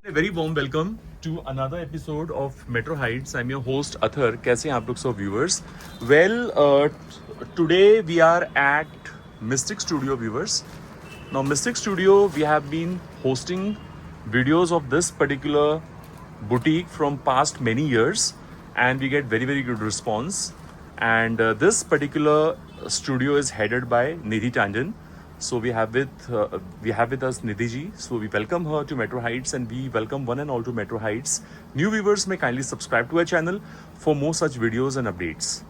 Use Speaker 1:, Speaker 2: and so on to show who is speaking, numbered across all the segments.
Speaker 1: A very warm welcome to another episode of Metro Heights. I'm your host Athar. कैसे हैं आप लोग सब viewers? Well, today we are at Mystic Studio viewers. Now Mystic Studio, we have been hosting videos of this particular boutique from past many years, and we get very good response. And this particular studio is headed by Nidhi Tandon. So we have with us Nidhi ji. So we welcome her to Metro Heights, and we welcome one and all to Metro Heights. New viewers may kindly subscribe to our channel for more such videos and updates.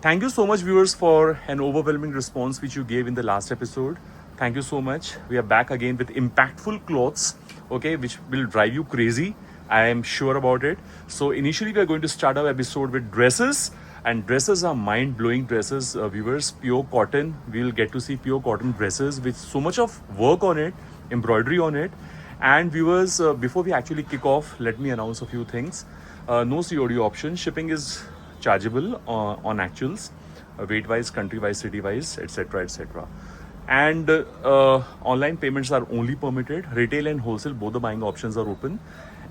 Speaker 1: Thank you so much, viewers, for an overwhelming response which you gave in the last episode. Thank you so much. We are back again with impactful clothes, okay, which will drive you crazy. I am sure about it. So initially we are going to start our episode with dresses. And dresses are mind-blowing dresses, viewers. Pure cotton. We'll get to see pure cotton dresses with so much of work on it, embroidery on it. And viewers, before we actually kick off, let me announce a few things. No COD option. Shipping is chargeable on actuals, weight-wise, country-wise, city-wise, etc., etc. And online payments are only permitted. Retail and wholesale, both the buying options are open.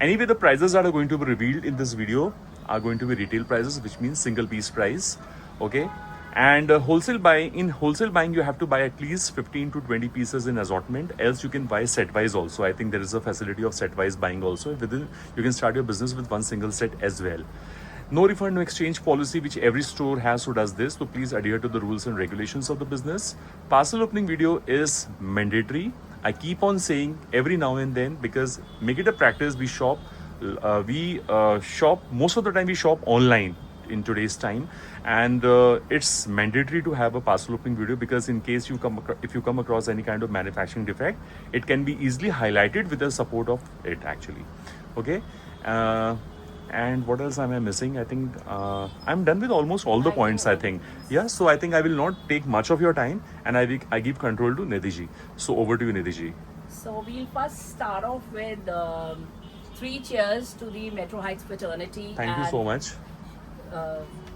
Speaker 1: Anyway, the prices that are going to be revealed in this video are going to be retail prices, which means single piece price, okay? And wholesale buying, you have to buy at least 15 to 20 pieces in assortment, else you can buy set wise also. I think there is a facility of set wise buying also. Within, you can start your business with one single set as well. No refund, no exchange policy, which every store has who does this. So please adhere to the rules and regulations of the business. Parcel opening video is mandatory. I keep on saying every now and then, because make it a practice. We shop most of the time. We shop online in today's time, and it's mandatory to have a parcel opening video, because in case if you come across any kind of manufacturing defect, it can be easily highlighted with the support of it actually, okay? And what else am I missing? I think I'm done with almost all the points, I think. Yeah, so I think I will not take much of your time, and I give control to Nidhi ji. So over to you, Nidhi ji.
Speaker 2: So we'll first start off with 3 cheers to the Metro Heights fraternity.
Speaker 1: Thank you so much.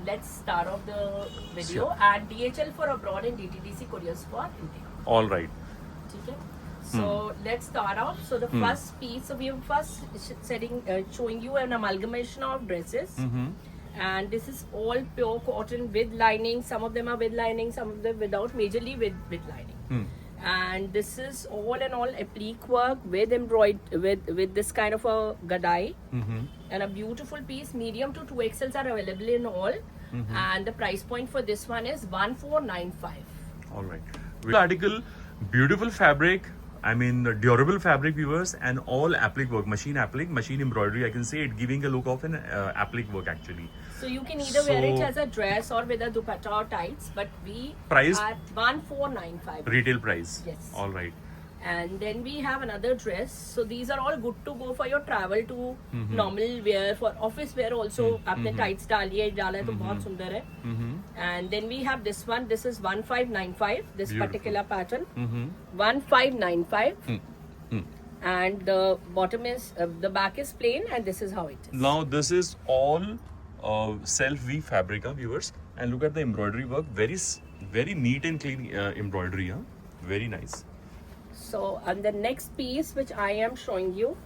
Speaker 2: Let's start off the video.
Speaker 1: Sure.
Speaker 2: And DHL for abroad and DTDC couriers for India.
Speaker 1: All right.
Speaker 2: Okay. So let's start off. So the first piece, so we are first showing you an amalgamation of dresses. And this is all pure cotton with lining. Some of them are with lining, some of them without, majorly with lining. And this is all in all applique work with with this kind of a gadai, and a beautiful piece. Medium to 2XLs are available in all, and the price point for this one is 1495.
Speaker 1: All right. Article, beautiful fabric. I mean, durable fabric, viewers, and all applique work, machine embroidery. I can say it giving a look of an applique work actually.
Speaker 2: So you can either wear it as a dress or with a dupatta or tights, but we
Speaker 1: price
Speaker 2: are 1495
Speaker 1: retail price.
Speaker 2: Yes.
Speaker 1: All right.
Speaker 2: And then we have another dress. So these are all good to go for your travel to normal wear, for office wear also. आपने tights डालिए डाला है तो बहुत सुंदर है. And then we have this one. This is 1595. This
Speaker 1: Beautiful.
Speaker 2: particular pattern. 1595. And the bottom is the back is plain, and this is how it is.
Speaker 1: Now this is all self-weave fabric, viewers, and look at the embroidery work. Very neat and clean embroidery, very nice.
Speaker 2: So, and the next piece which I am showing you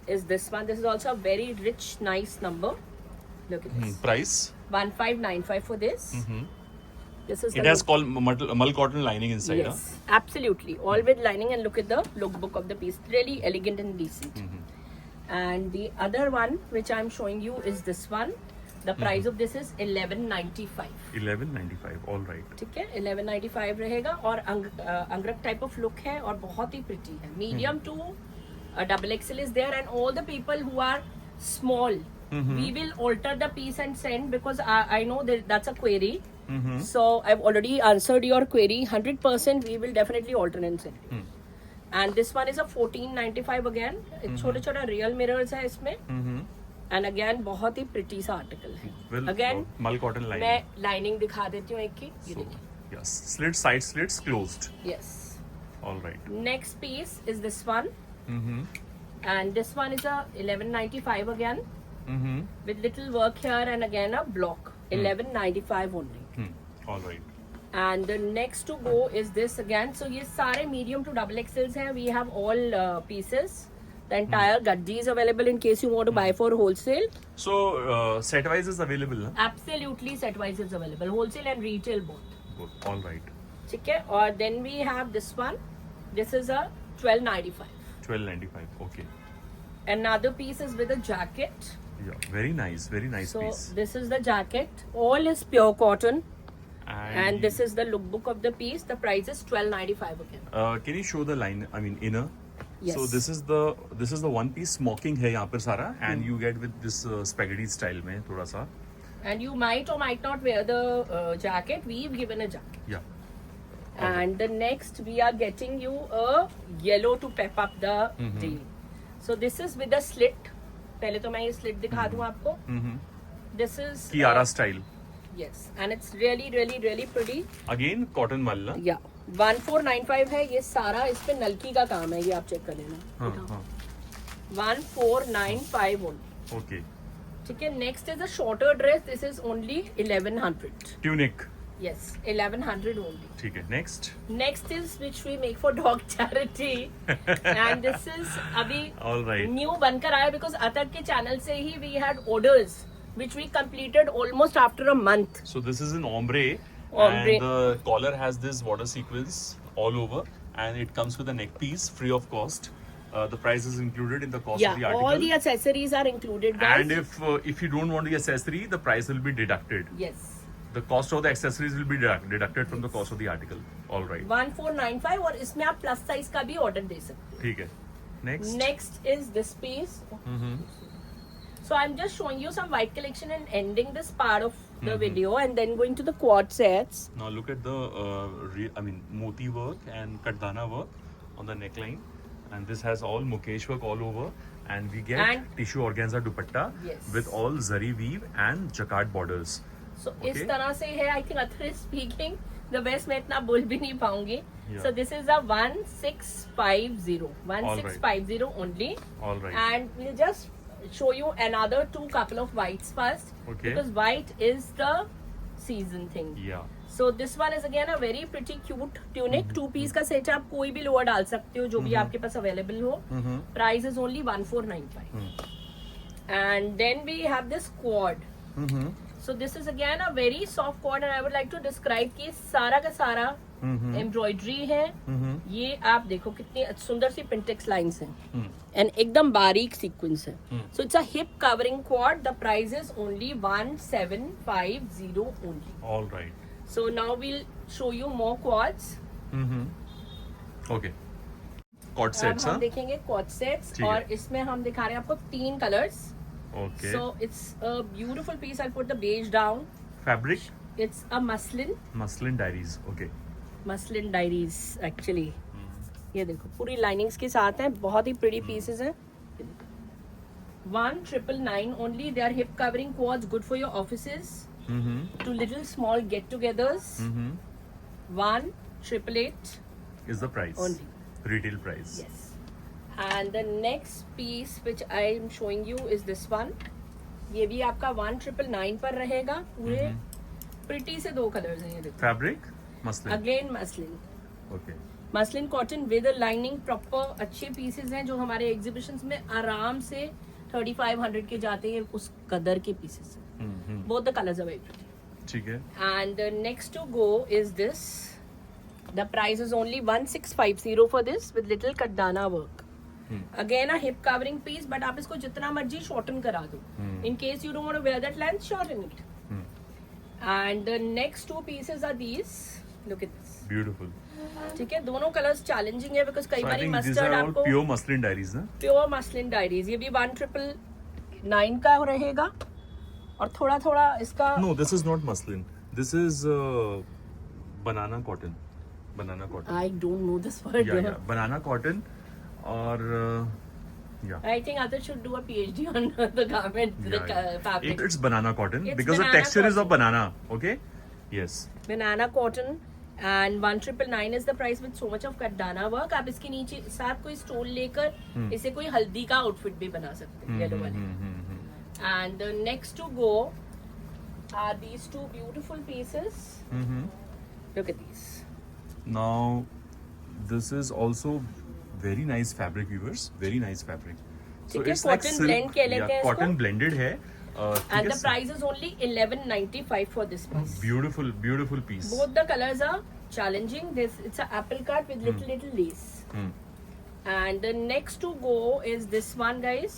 Speaker 2: is this one. This is also a very rich, nice number. Look at this.
Speaker 1: Price?
Speaker 2: 1595 for this. This is
Speaker 1: It has called mull cotton lining inside.
Speaker 2: Yes, absolutely. All with lining, and look at the lookbook of the piece. Really elegant and decent. And the other one which I'm showing you is this one. The price of this is 1195.
Speaker 1: 1195, all right.
Speaker 2: ठीक है, 1195 रहेगा, और अंगरख type of look है और बहुत ही pretty है. Medium to double XL is there, and all the people who are small, we will alter the piece and send, because I know that's a query. So I've already answered your query. 100% we will definitely alter and send. And this one is a 1495 again. छोटे छोटे real mirrors है इसमें. And again बहुत ही pretty सा article है.
Speaker 1: Well,
Speaker 2: Again
Speaker 1: mull cotton lining.
Speaker 2: मैं lining दिखा देती हूँ एक की. ये
Speaker 1: So,
Speaker 2: देखिए.
Speaker 1: yes, side slits closed.
Speaker 2: Yes.
Speaker 1: All right.
Speaker 2: Next piece is this one. And this one is a 1195 again. With little work here, and again a block. 1195 only.
Speaker 1: All right.
Speaker 2: And the next to go is this again. So ये सारे medium to double XLs हैं. We have all pieces. The entire gaddi is available in case you want to buy for wholesale.
Speaker 1: So set wise is available, na?
Speaker 2: Absolutely, set wise is available, wholesale and retail both.
Speaker 1: Good. All right.
Speaker 2: ठीक है. Or then we have this one. This is a 1295.
Speaker 1: 12.95. Okay.
Speaker 2: Another piece is with a jacket.
Speaker 1: Yeah. Very nice. Very nice
Speaker 2: So
Speaker 1: piece.
Speaker 2: this is the jacket. All is pure cotton. And this is the lookbook of the piece. The price is 1295 again.
Speaker 1: Can you show the line? I mean inner.
Speaker 2: Yes.
Speaker 1: So this is the one piece smocking है यहाँ पर सारा, and you get with this spaghetti style में थोड़ा सा.
Speaker 2: And you might or might not wear the jacket. We've given a jacket.
Speaker 1: Yeah.
Speaker 2: And the next we are getting you a yellow to pep up the day. So this is with a slit. पहले तो मैं ये slit दिखा दूँ आपको. This is
Speaker 1: Kiara style.
Speaker 2: yes, and it's really really really pretty.
Speaker 1: Again cotton वाला.
Speaker 2: Yeah, 1495 है ये सारा. इस पे नलकी का काम है, ये आप चेक कर लेना.
Speaker 1: हाँ हाँ.
Speaker 2: 1495 only.
Speaker 1: Okay.
Speaker 2: ठीक है. Next is a shorter dress. This is only 1100.
Speaker 1: Tunic.
Speaker 2: Yes, 1100 only.
Speaker 1: ठीक है. Next.
Speaker 2: Next is which we make for dog charity, and this is अभी
Speaker 1: All right.
Speaker 2: new बनकर आया because अतक के channel से ही we had orders which we completed almost after a month.
Speaker 1: So this is an ombre.
Speaker 2: Ombre.
Speaker 1: And the collar has this water sequence all over, and it comes with a neck piece free of cost. The price is included in the cost
Speaker 2: Yeah,
Speaker 1: of the article.
Speaker 2: all the accessories are included, guys.
Speaker 1: And if you don't want the accessory, the price will be deducted.
Speaker 2: Yes,
Speaker 1: The cost of the accessories will be deducted from the cost of the article. All right.
Speaker 2: 1495 और इसमें आप plus size का भी order दे सकते
Speaker 1: ठीक है. Next.
Speaker 2: हो. Next is this piece. So I'm just showing you some white collection and ending this part of the video, and then going to the quad sets.
Speaker 1: Now look at the moti work and kardana work on the neckline, and this has all mukesh work all over, and we get
Speaker 2: And-
Speaker 1: tissue organza dupatta
Speaker 2: Yes.
Speaker 1: with all zari weave and jacquard borders.
Speaker 2: So
Speaker 1: Okay.
Speaker 2: इस तरह से है. I think Athar is speaking the best. मैं इतना बोल भी नहीं पाऊंगी.
Speaker 1: Yeah.
Speaker 2: So this is a 1650. 1650 only.
Speaker 1: All right.
Speaker 2: And we'll just show you another two couple of whites first.
Speaker 1: Okay.
Speaker 2: Because white is the season thing.
Speaker 1: Yeah.
Speaker 2: So this one is again a very pretty cute tunic. Two piece का set आप कोई भी lower डाल सकते हो जो भी आपके पास अवेलेबल हो. Price is only 1495. And then we have this quad. So this is again a very soft quad, and I would like to describe कि सारा का सारा एम्ब्रॉयडरी है. ये आप देखो कितनी सुंदर सी पिंटेक्स लाइंस हैं एंड एकदम बारीक सीक्वेंस है. So it's a hip covering quad. The price is only 1750 only.
Speaker 1: All right.
Speaker 2: So now we'll show you more quads.
Speaker 1: Okay. Quad
Speaker 2: अब
Speaker 1: sets,
Speaker 2: हम
Speaker 1: huh?
Speaker 2: देखेंगे क्वाड सेट्स
Speaker 1: ठीक है.
Speaker 2: और इसमें हम दिखा रहे हैं आपको 3 colours.
Speaker 1: Okay.
Speaker 2: So it's a beautiful piece. I'll put the beige down.
Speaker 1: Fabric,
Speaker 2: It's a muslin.
Speaker 1: muslin diaries. Okay.
Speaker 2: Muslin diaries actually. ये देखो पूरी लाइनिंग्स के साथ हैं. बहुत ही प्रीटी पीसेस हैं. 1999 only. They are hip covering quads, good for your offices. To little small get-togethers. 1888
Speaker 1: Is the price
Speaker 2: only.
Speaker 1: retail price?
Speaker 2: Yes. And the next piece which I am showing you is this one. ये भी आपका 1999 पर रहेगा. पूरे pretty से 2 colours हैं ये देखो.
Speaker 1: Fabric, muslin.
Speaker 2: Again muslin.
Speaker 1: Okay.
Speaker 2: Muslin cotton with lining. Proper अच्छे पीसेस हैं जो हमारे एग्जीबिशंस में आराम से 3500 के जाते हैं. उस कदर के पीसेस हैं. Both the colours are very pretty.
Speaker 1: ठीक है.
Speaker 2: And the next to go is this. The price is only 1650 for this with little kardana work. Again a hip covering piece, but आप इसको जितना मर्जी shorten करा दो. In case you don't want to wear that length, shorten it. And the next 2 pieces are these. Look at this.
Speaker 1: Beautiful.
Speaker 2: ठीक है. दोनों colours challenging है because कई
Speaker 1: So I
Speaker 2: बारी
Speaker 1: think these
Speaker 2: mustard
Speaker 1: are all
Speaker 2: आपको
Speaker 1: pure muslin diaries, ना?
Speaker 2: Pure muslin diaries. ये भी 1999 का रहेगा और थोड़ा थोड़ा इसका.
Speaker 1: No, this is not muslin. This is banana cotton. Banana cotton.
Speaker 2: I don't know this word.
Speaker 1: Yeah. Banana cotton, और yeah.
Speaker 2: I think others should do a PhD on the garment, the fabric.
Speaker 1: It's banana cotton
Speaker 2: It's
Speaker 1: because the
Speaker 2: banana
Speaker 1: texture is of
Speaker 2: cotton.
Speaker 1: banana. Okay. Yes.
Speaker 2: Banana cotton and 1999 is the price with so much of kardana work. आप इसके नीचे साथ कोई stone लेकर इसे कोई हल्दी का आउटफिट भी बना सकते हैं. येलो वाले. And the next to go are these 2 beautiful pieces. Look at these.
Speaker 1: Now, this is also very nice fabric, viewers. Very nice fabric.
Speaker 2: ठीक है, cotton blend कह लेते हैं इसको।
Speaker 1: कॉटन ब्लेंडेड है.
Speaker 2: And the price is only 11.95 for this piece.
Speaker 1: Beautiful piece.
Speaker 2: Both the colors are challenging. It's an apple cut with little lace. And the next to go is this one, guys.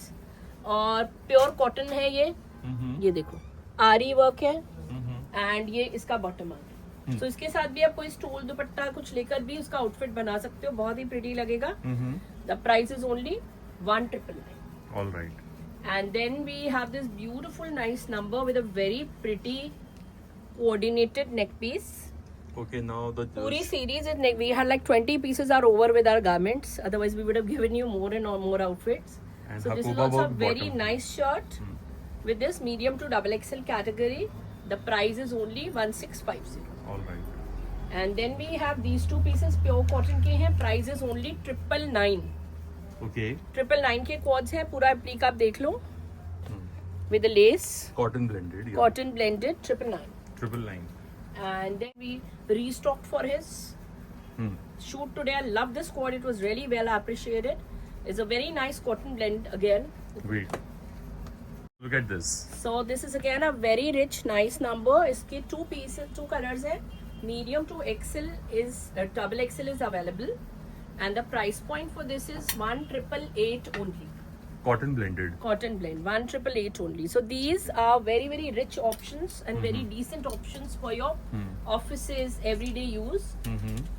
Speaker 2: और pure cotton है ये देखो आरी work है and ये इसका bottom आ गया. So इसके साथ भी आप कोई स्टोल दुपट्टा कुछ लेकर भी उसका आउटफिट बना सकते हो, बहुत ही प्रिटी लगेगा. The price is only 1,999.
Speaker 1: All right.
Speaker 2: And then we have this beautiful nice number with a very pretty coordinated neck piece.
Speaker 1: Okay, now the
Speaker 2: Puri series is we had like 20 pieces are over with our garments. Otherwise, we would have given you more and more outfits.
Speaker 1: And
Speaker 2: So this is
Speaker 1: Hakuba
Speaker 2: also a
Speaker 1: work
Speaker 2: very
Speaker 1: bottom.
Speaker 2: nice shirt with this medium to double XL category. The price is only 1,650.
Speaker 1: All right.
Speaker 2: And then we have these two pieces pure cotton के हैं. Price is only 999.
Speaker 1: Okay.
Speaker 2: 999 के quads हैं. पूरा applique आप देख लो. With the lace.
Speaker 1: Cotton blended. Yeah.
Speaker 2: Cotton blended 999.
Speaker 1: 999.
Speaker 2: And then we restocked for his shoot today. I love this quad. It was really well appreciated. It's a very nice cotton blend again.
Speaker 1: Wait. Look at this.
Speaker 2: So this is again a very rich, nice number. इसके two pieces, two colors हैं. Medium to XL is double XL is available, and the price point for this is 1,888 only.
Speaker 1: Cotton blended.
Speaker 2: Cotton blend 1,888 only. So these are very rich options and very decent options for your offices, everyday use.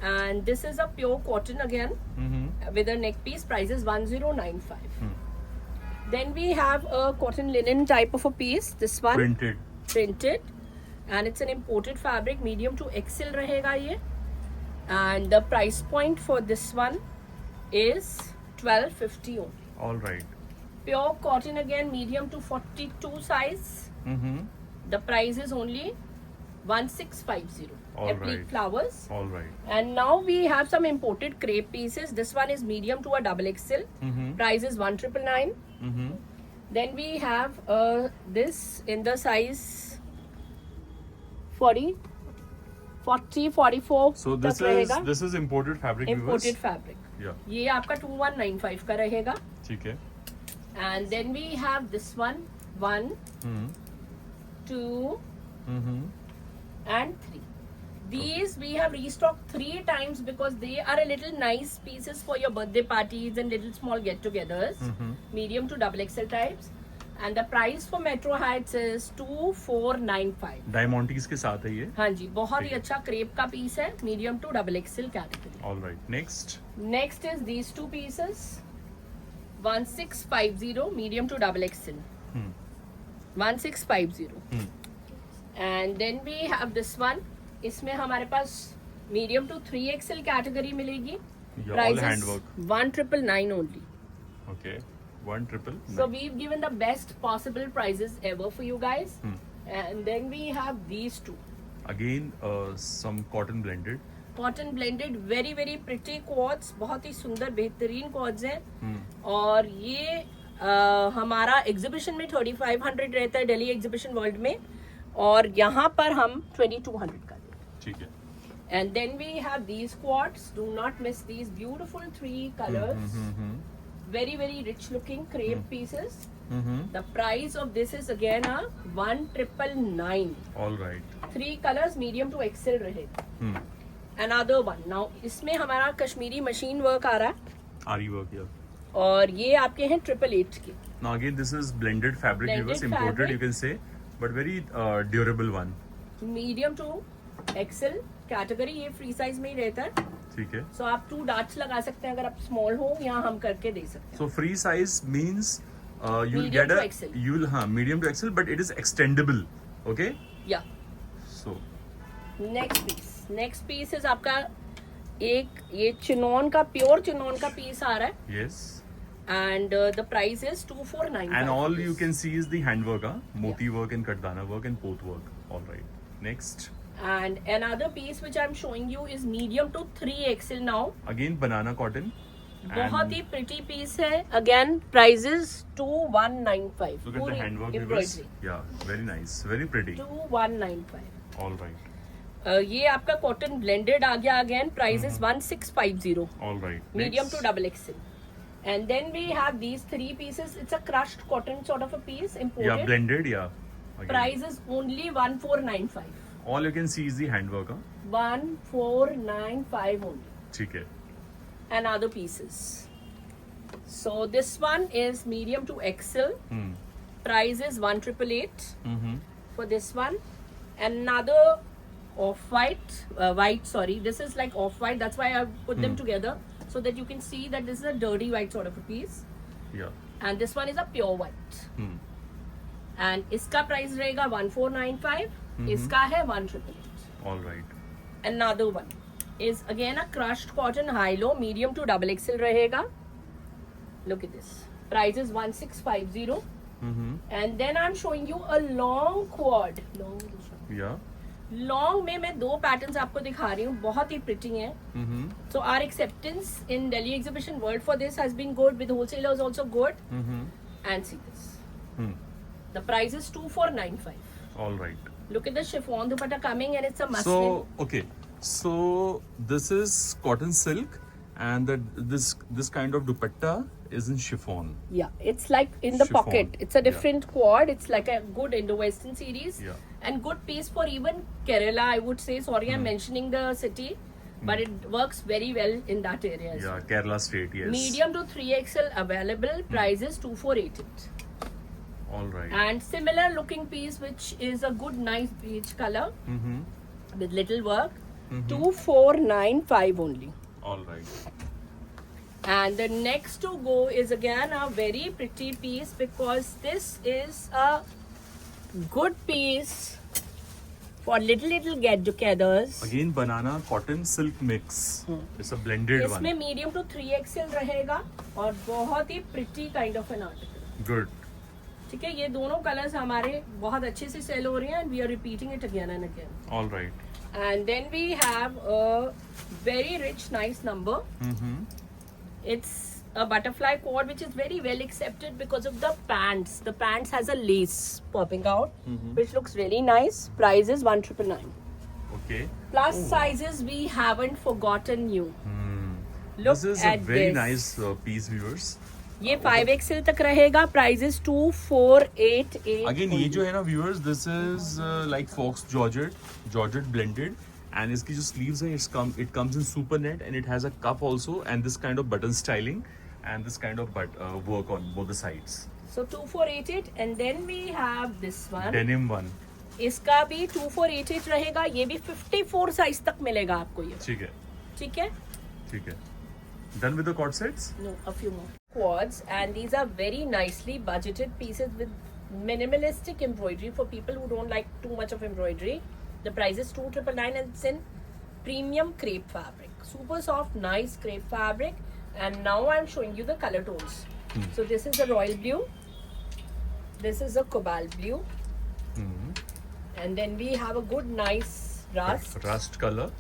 Speaker 2: And this is a pure cotton again with a neck piece. Price is 1,095. Then we have a cotton linen type of a piece. This one printed, and it's an imported fabric. Medium to XL रहेगा ये. And the price point for this one is 1,250 only.
Speaker 1: All right.
Speaker 2: Pure cotton again, medium to 42 size. The price is only 1,650.
Speaker 1: All
Speaker 2: Applique
Speaker 1: right.
Speaker 2: flowers.
Speaker 1: All right.
Speaker 2: And now we have some imported crepe pieces. This one is medium to a double XL. Price is 1,999. Then we have this in the size 40, 44.
Speaker 1: So
Speaker 2: तक रहेगा.
Speaker 1: this is imported fabric.
Speaker 2: Imported
Speaker 1: viewers.
Speaker 2: fabric.
Speaker 1: Yeah.
Speaker 2: ये आपका 2,195 का रहेगा.
Speaker 1: ठीक है.
Speaker 2: And then we have this one, 1, 2, and 3. These we have restocked 3 times because they are a little nice pieces for your birthday parties and little small get-togethers. Medium to double XL types. And the price for Metro Heights is 2,495.
Speaker 1: Diamantes के साथ है ये.
Speaker 2: हाँ जी, बहुत ही अच्छा crepe का piece है. Medium to double XL category.
Speaker 1: All right. Next.
Speaker 2: Next is these two pieces. 1,650 medium to double XL. 1,650. And then we have this one. इसमें हमारे पास medium to 3XL category मिलेगी.
Speaker 1: Yeah,
Speaker 2: Price
Speaker 1: all
Speaker 2: is
Speaker 1: handwork.
Speaker 2: 1,999 only.
Speaker 1: Okay. 1,999.
Speaker 2: So we've given the best possible prices ever for you guys. And then we have these two.
Speaker 1: Again, some cotton blended.
Speaker 2: Cotton blended very pretty quads. बहुत ही सुंदर बेहतरीन quads हैं. और ये हमारा exhibition में 3,500 रहता है दिल्ली एग्जीबिशन वर्ल्ड में, और यहाँ पर हम 2,200 का देते हैं.
Speaker 1: ठीक है.
Speaker 2: And then we have these quads. Do not miss these beautiful 3 colors. Very rich looking crepe pieces. The price of this is again 1,999.
Speaker 1: All right.
Speaker 2: 3 colors medium to XL रहेगा. Another one. Now इसमें हमारा Kashmiri machine work आ रहा है.
Speaker 1: Ari work, yeah.
Speaker 2: और ये आपके हैं 888 के.
Speaker 1: Now again, this is blended fabric.
Speaker 2: Blended
Speaker 1: Viewers, imported,
Speaker 2: fabric.
Speaker 1: you can say, but very durable one.
Speaker 2: Medium to XL category, ये फ्री साइज में ही रहता है.
Speaker 1: ठीक है.
Speaker 2: सो आप 2 डार्ट्स लगा सकते हैं अगर आप स्मॉल हो, यहाँ हम करके दे सकते हैं.
Speaker 1: So free size means you'll
Speaker 2: Medium
Speaker 1: get
Speaker 2: to
Speaker 1: a
Speaker 2: XL.
Speaker 1: medium to XL, but it is extendable. Okay.
Speaker 2: या
Speaker 1: So
Speaker 2: नेक्स्ट पीस इज आपका एक ये चिनॉन का प्योर चिनॉन का पीस आ रहा है.
Speaker 1: yes.
Speaker 2: And the price is 2,499.
Speaker 1: And all you can see is the handwork, moti work and kardana work and poth work. All right. Next.
Speaker 2: And another piece which I'm showing you is medium to 3XL now.
Speaker 1: Again, banana cotton.
Speaker 2: बहुत ही pretty piece है. Again prices 2,195.
Speaker 1: Look at the handwork, viewers.
Speaker 2: Embroidery
Speaker 1: Yeah, very nice, very pretty.
Speaker 2: 2,195.
Speaker 1: All right.
Speaker 2: ये आपका cotton blended आ गया. Again price is 1,650.
Speaker 1: All right.
Speaker 2: Medium
Speaker 1: Next.
Speaker 2: To double XL. And then we have these 3 pieces. It's a crushed cotton sort of a piece, imported.
Speaker 1: Yeah, blended. Yeah. Again.
Speaker 2: Price is only 1495.
Speaker 1: All you can see is the handwork.
Speaker 2: 1495 only.
Speaker 1: ठीक है.
Speaker 2: And other pieces. So this one is medium to XL. Price is 1888 for this one. Another off-white, white. This is like off-white. That's why I put them together so that you can see that this is a dirty white sort of a piece.
Speaker 1: Yeah.
Speaker 2: And this one is a pure white. And इसका price रहेगा 1495. इसका है 1888.
Speaker 1: All right.
Speaker 2: Another one is again a crushed cotton high-low, medium to double XL रहेगा. Look at this. Price is 1650. And then I'm showing you a long quad.
Speaker 1: Yeah.
Speaker 2: Long में मैं 2 patterns आपको दिखा रही हूँ, बहुत ही प्रिटी हैं. So our acceptance in Delhi exhibition world for this has been good, with wholesalers also good. And see this. The price is 2495.
Speaker 1: All right.
Speaker 2: Look at the chiffon dupatta coming, and it's a muslin.
Speaker 1: So okay. So this is cotton silk, and this kind of dupatta is in chiffon.
Speaker 2: Yeah, it's like in the
Speaker 1: Chiffon.
Speaker 2: pocket. It's a different quad. It's like a good Indo-Western series.
Speaker 1: Yeah.
Speaker 2: And good piece for even Kerala, I would say. Sorry, I'm mentioning the city, but it works very well in that area as
Speaker 1: Yeah,
Speaker 2: well.
Speaker 1: Kerala state. Yes.
Speaker 2: Medium to 3XL available. Price is 2488.
Speaker 1: All right.
Speaker 2: And similar looking piece, which is a good nice beige color with little work. 2495 only.
Speaker 1: All right.
Speaker 2: And the next to go is again a very pretty piece, because this is a good piece for little get-togethers.
Speaker 1: Again, banana cotton silk mix. It's a blended one.
Speaker 2: इसमें medium to 3XL रहेगा और बहुत ही pretty kind of an article.
Speaker 1: Good.
Speaker 2: ठीक है, ये दोनों colours हमारे बहुत अच्छे से सेल हो रहे हैं, and we are repeating it again and again.
Speaker 1: All right.
Speaker 2: And then we have a very rich, nice number. It's a butterfly cord, which is very well accepted because of the pants. The pants has a lace popping out, which looks really nice. Price is 1999.
Speaker 1: Okay.
Speaker 2: Plus sizes, we haven't forgotten you. Look
Speaker 1: This is a
Speaker 2: at
Speaker 1: very
Speaker 2: this.
Speaker 1: nice piece, viewers.
Speaker 2: ये 5XL तक रहेगा. Price is 2488.
Speaker 1: Again, ये जो है ना, viewers, this is like Fox Georgette blended. And इसकी जो sleeves है, it comes in super net, and it has a cuff also, and this kind of button styling, and this kind of work on both the sides.
Speaker 2: So 2488, and then we have this one.
Speaker 1: Denim one.
Speaker 2: इसका भी 2488 रहेगा. ये भी 54 size तक मिलेगा आपको ये.
Speaker 1: ठीक है.
Speaker 2: ठीक है.
Speaker 1: ठीक है. Done with the cord sets?
Speaker 2: No, a few more quads, and these are very nicely budgeted pieces with minimalistic embroidery for people who don't like too much of embroidery. The price is 2999, and it's in premium crepe fabric, super soft, nice crepe fabric. And now I'm showing you the color tones. So this is a royal blue, this is a cobalt blue, and then we have a good nice rust
Speaker 1: Color.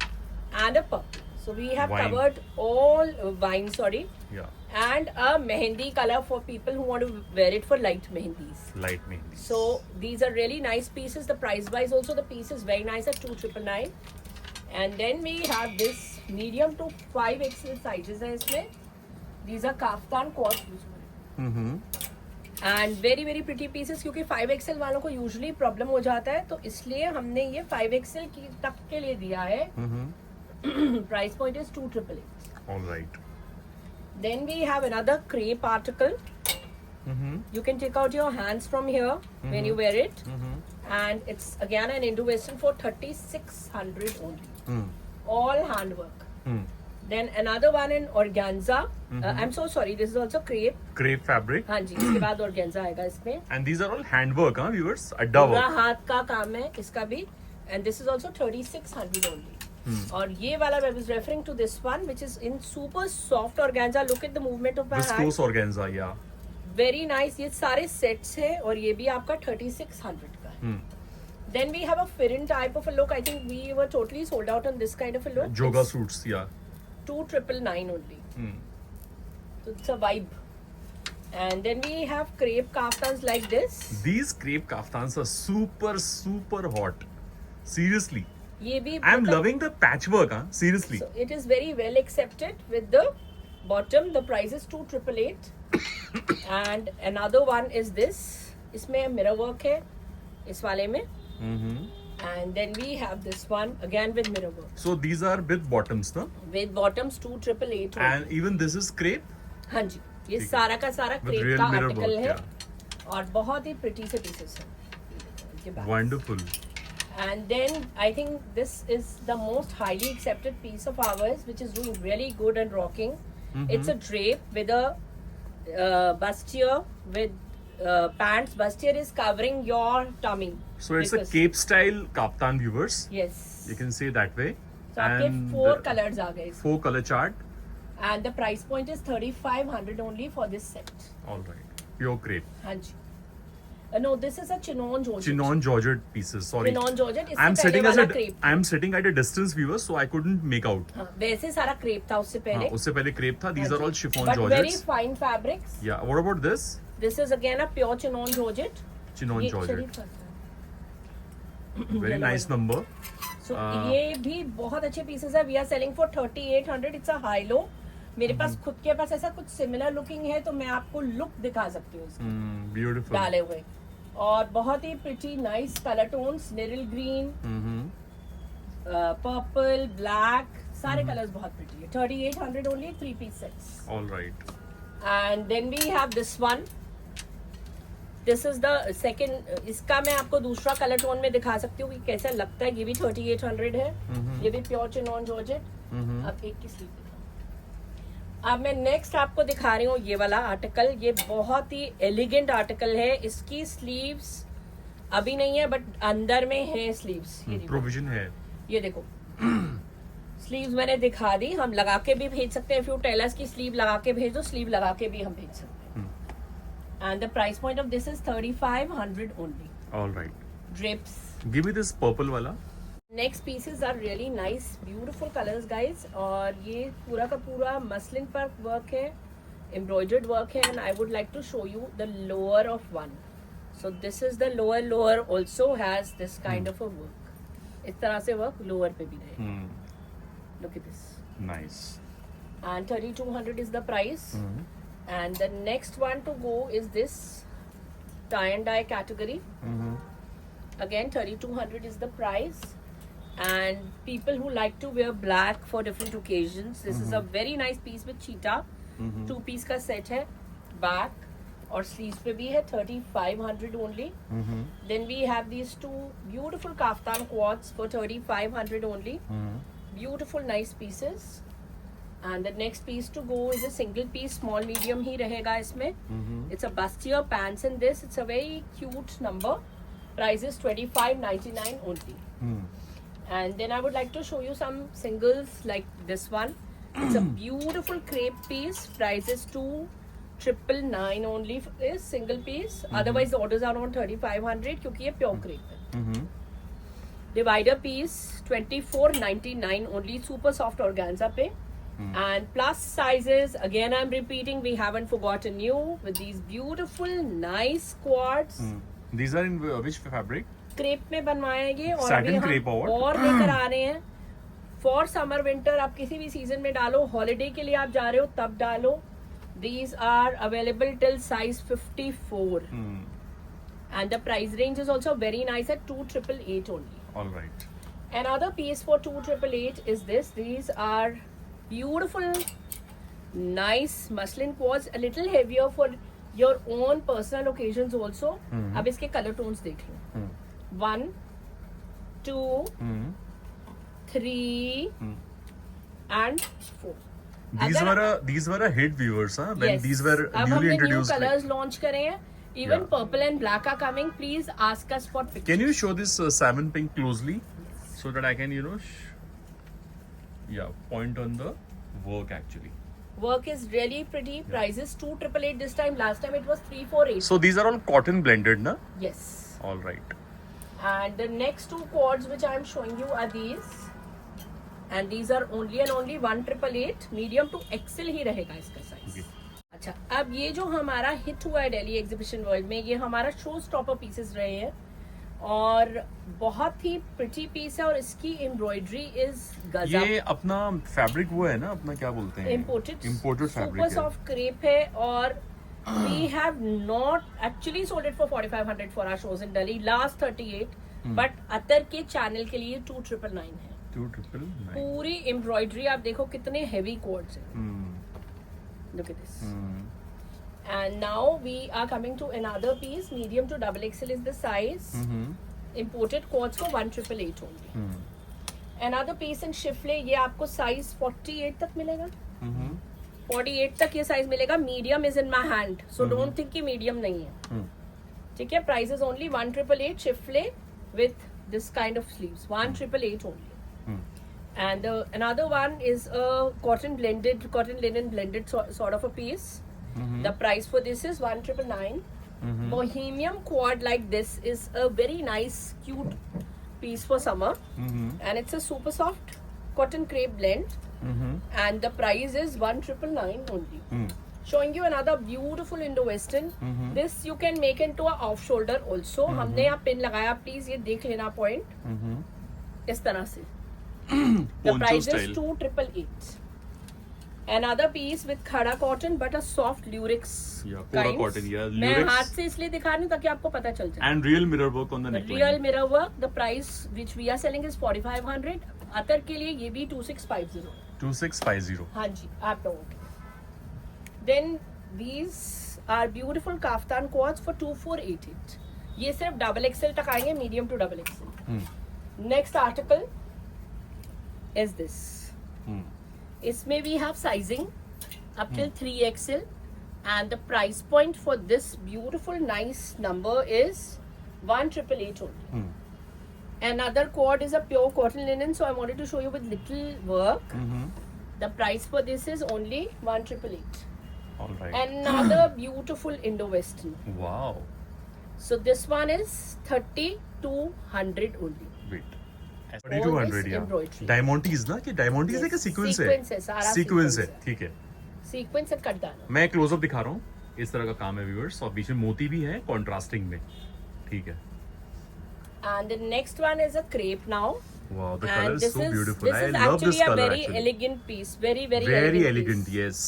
Speaker 2: and a purple. So we have
Speaker 1: Wine.
Speaker 2: covered all wine, sorry.
Speaker 1: Yeah.
Speaker 2: And a mehendi color for people who want to wear it for light mehendis.
Speaker 1: Light mehendi.
Speaker 2: So these are really nice pieces. The price wise also, the piece is very nice at 2999. And then we have this medium to 5XL sizes है इसमें. These are kaftan cord. And very very pretty pieces, क्योंकि 5XL वालों को usually problem हो जाता है, तो इसलिए हमने ये 5XL की तक के लिए दिया है. Price point is 2888.
Speaker 1: All right.
Speaker 2: Then we have another crepe article. You can take out your hands from here when you wear it. And it's again an Indo-Western for 3600 only. All handwork. Then another one in organza. I'm so sorry, this is also crepe.
Speaker 1: Crepe fabric.
Speaker 2: हाँ जी, इसके बाद organza आएगा इसमें.
Speaker 1: And these are all handwork, huh, viewers? Adda
Speaker 2: पूरा
Speaker 1: work.
Speaker 2: हाथ का काम है इसका भी. And this is also 3600 only. और ये वाला I was referring to this one, which is in super soft organza. Look at the movement of my hand.
Speaker 1: Viscose organza, yeah.
Speaker 2: Very nice. ये सारे sets है और ये भी आपका 3600 का है. Then we have a Firin type of a look. I think we were totally sold out on this kind of a look.
Speaker 1: Joga
Speaker 2: It's
Speaker 1: suits, yeah.
Speaker 2: 2999 only. So it's a vibe. And then we have crepe kaftans like this.
Speaker 1: These crepe kaftans are super, super hot. Seriously.
Speaker 2: ये भी
Speaker 1: I'm
Speaker 2: मतलब-
Speaker 1: loving the patchwork, huh? Seriously.
Speaker 2: So it is very well accepted with the bottom. The price is 2,888. And another one is this. इसमें mirror work है इस वाले में. And then we have this one again with mirror work.
Speaker 1: So these are with bottoms, no?
Speaker 2: With bottoms 2,888.
Speaker 1: And even this is crepe.
Speaker 2: हाँ जी, ये सारा का सारा
Speaker 1: With
Speaker 2: crepe
Speaker 1: real
Speaker 2: का
Speaker 1: mirror
Speaker 2: article
Speaker 1: work,
Speaker 2: है
Speaker 1: yeah.
Speaker 2: और बहुत ही pretty से pieces हैं.
Speaker 1: Wonderful.
Speaker 2: And then I think this is the most highly accepted piece of ours, which is doing really good and rocking. It's a drape with a bustier with pants. Bustier is covering your tummy.
Speaker 1: So it's a
Speaker 2: because-
Speaker 1: cape style kaftan, viewers.
Speaker 2: Yes.
Speaker 1: You can say that way.
Speaker 2: So आपके
Speaker 1: And
Speaker 2: 4 colors आ गए.
Speaker 1: 4 color chart.
Speaker 2: And the price point is 3,500 only for this set.
Speaker 1: All right. Pure crepe.
Speaker 2: हाँ जी. No, this is a chinon georgette.
Speaker 1: Chinon georgette pieces. Sorry.
Speaker 2: Chinon georgette. इससे
Speaker 1: I'm
Speaker 2: पहले
Speaker 1: sitting
Speaker 2: वाला crepe.
Speaker 1: I'm sitting at a distance, viewers, so I couldn't make out.
Speaker 2: हाँ, वैसे सारा crepe था उससे पहले.
Speaker 1: हाँ, उससे पहले crepe था. These are all chiffon
Speaker 2: But very
Speaker 1: georgettes.
Speaker 2: fine fabrics.
Speaker 1: Yeah. What about this?
Speaker 2: This is again a pure chinon georgette.
Speaker 1: Chinon
Speaker 2: ये
Speaker 1: georgette.
Speaker 2: शरीफ करता है.
Speaker 1: Very nice number.
Speaker 2: So ये भी बहुत अच्छे pieces है. We are selling for 3,800. It's a high low. मेरे पास खुद के पास ऐसा कुछ सिमिलर लुकिंग है तो मैं आपको लुक दिखा सकती हूँ इसकी
Speaker 1: Beautiful.
Speaker 2: डाले हुए. और बहुत ही प्रिटी नाइस कलर टोन्स, नेरिल ग्रीन, पर्पल, ब्लैक, सारे कलर्स बहुत प्रिटी है. 3,800 only 3 piece sets.
Speaker 1: All right.
Speaker 2: And then we have this one. This is the second. इसका मैं आपको दूसरा कलर टोन में दिखा सकती हूँ कि कैसा लगता है. ये भी 3,800 है. ये भी प्योर चिनॉन जॉर्जेट. अब एक की स्लीव दिखाऊं. अब मैं नेक्स्ट आपको दिखा रही हूँ ये वाला आर्टिकल. ये बहुत ही एलिगेंट आर्टिकल है. इसकी स्लीव्स अभी नहीं है बट अंदर में है स्लीव्स. ये देखो,
Speaker 1: Provision है.
Speaker 2: ये देखो स्लीव्स मैंने दिखा दी. हम लगा के भी भेज सकते हैं. इफ यू टेल अस की स्लीव लगा के भेज दो, स्लीव लगा के भी हम भेज सकते हैं. And the price point of this is 3,500 only.
Speaker 1: All right.
Speaker 2: Drips.
Speaker 1: Give me this purple वाला.
Speaker 2: Next pieces are really nice beautiful colours guys. और ये पूरा का पूरा मसलिन पर वर्क है, एम्ब्रॉयडर्ड वर्क है. And I would like to show you the lower of one. So this is the lower also has this kind of a work. इस तरह से वर्क लोअर पे भी रहे. Look at this.
Speaker 1: Nice.
Speaker 2: And 3,200 is the price. And the next one to go is this tie and dye category. Again 3,200 is the price. And people who like to wear black for different occasions, this is a very nice piece with cheetah. 2 piece का set है. Back और sleeves पे भी है. 3,500 only. Then we have these 2 beautiful kaftan quads for 3,500 only. Beautiful nice pieces. And the next piece to go is a single piece, small medium ही रहेगा इसमें. It's a bustier pants in this. It's a very cute number. Price is 25.99 only. And then I would like to show you some singles like this one. It's a beautiful crepe piece. Price is 2,999 only for this single piece. Otherwise the orders are on 3,500 क्योंकि ये pure crepe है. Divider piece 24.99 only. Super soft organza पे. And plus sizes, again I'm repeating, we haven't forgotten you with these beautiful nice quads.
Speaker 1: These are in which fabric?
Speaker 2: Crepe में बनवाए ये और
Speaker 1: Satin
Speaker 2: अभी हम
Speaker 1: crepe
Speaker 2: और लेकर आ रहे हैं. फॉर समर विंटर आप किसी भी सीजन में डालो, हॉलीडे के लिए आप जा रहे हो तब डालो. These are available till size 54. And the price range is also very nice at 2,888 only.
Speaker 1: All right.
Speaker 2: Another piece for 2,888 is this. These are beautiful, nice muslin quads, a little heavier for your own personal occasions also. अब इसके color tones देख लो. 1, 2, 3, and 4.
Speaker 1: These were a hit, viewers, huh? When
Speaker 2: Yes.
Speaker 1: these were
Speaker 2: अब
Speaker 1: newly
Speaker 2: हमने
Speaker 1: introduced.
Speaker 2: new colors launch करे हैं. Even
Speaker 1: Yeah.
Speaker 2: purple and black are coming. Please ask us for pictures.
Speaker 1: Can you show this salmon pink closely so that I can, point on the work actually.
Speaker 2: Work is really pretty. Price is 2,888 this time. Last time it was 3,480.
Speaker 1: So these are all cotton blended, na?
Speaker 2: Yes.
Speaker 1: All right.
Speaker 2: And the next 2 quads which I am showing you are these. And these are only and only 1,888. Medium to XL ही रहेगा इसका size.
Speaker 1: Okay.
Speaker 2: अच्छा, अब ये जो हमारा hit हुआ है Delhi exhibition world में, ये हमारा शो स्टॉपर पीसेस रहे हैं. और बहुत ही प्रिटी पीस है और इसकी एम्ब्रॉयडरी इज गजब.
Speaker 1: ये अपना फैब्रिक वो है ना, अपना क्या बोलते हैं,
Speaker 2: Imported
Speaker 1: फैब्रिक
Speaker 2: super
Speaker 1: है.
Speaker 2: soft crepe है और we have not actually sold it for 4500 for our shows in Delhi last 38 but अतर के चैनल के लिए 2999 है.
Speaker 1: 2999.
Speaker 2: पूरी एम्ब्रॉयडरी आप देखो कितने हेवी कोड्स हैं. Look at this. And now we are coming to another piece. Medium to double XL is the size. Imported quads for 1888 only. Another piece in Shifle, ये आपको size 48 तक मिलेगा. 48 तक ये साइज मिलेगा. Medium is in my hand, so don't think कि medium नहीं है. ठीक है. Price is only 1888 schiffli with this kind of sleeves. 1888 only. And another one is a cotton linen blended sort of a piece. The price for this is 1999. Bohemian quad like this is a very nice cute piece for summer. And it's a super soft cotton crepe blend. And the price is 1999 only. Showing you another beautiful Indo-Western. This you can make into a off shoulder also. हमने यहाँ pin लगाया, please ये देख लेना point इस तरह से. The price is 2888. Another piece with khada cotton but a soft lurex
Speaker 1: Koda cotton, yeah.
Speaker 2: मैं
Speaker 1: Lurex.
Speaker 2: हाथ से इसलिए दिखा रही हूँ ताकि आपको पता चल जाए.
Speaker 1: And real mirror work on the neckline.
Speaker 2: Real mirror work. The price which we are selling is 4500. अतर के लिए ये भी 2650.
Speaker 1: 2650.
Speaker 2: हाँ जी, आप लोगों के. Then these are beautiful kaftan quads for 2488. ये सिर्फ डबल एक्सएल तक आएंगे, medium to double XL. Next article is this. इसमें we have sizing up till 3XL and the price point for this beautiful nice number is 1888 only. Another quad is a pure cotton linen, so I wanted to show you with little work. The price for this is only 1888.
Speaker 1: All right.
Speaker 2: Another beautiful Indo-Western.
Speaker 1: Wow.
Speaker 2: So this one is 3200 only.
Speaker 1: Wait. 3200, yeah.
Speaker 2: embroidery.
Speaker 1: Diamantes ना, कि Diamantes है कि sequence है?
Speaker 2: Sequence है, सारा
Speaker 1: Sequence
Speaker 2: sequence
Speaker 1: है,
Speaker 2: है.
Speaker 1: ठीक है.
Speaker 2: Sequence and कटदाना.
Speaker 1: मैं क्लोजअप दिखा रहा हूँ. इस तरह का काम है व्यूअर्स, और बीच में मोती भी है कॉन्ट्रास्टिंग में. ठीक है.
Speaker 2: And the next one is a crepe now.
Speaker 1: Wow, the
Speaker 2: And
Speaker 1: color is so beautiful.
Speaker 2: This
Speaker 1: I
Speaker 2: is
Speaker 1: love
Speaker 2: actually
Speaker 1: this
Speaker 2: a
Speaker 1: color
Speaker 2: very
Speaker 1: actually.
Speaker 2: elegant piece. Very
Speaker 1: Very
Speaker 2: elegant
Speaker 1: elegant,
Speaker 2: piece.
Speaker 1: yes.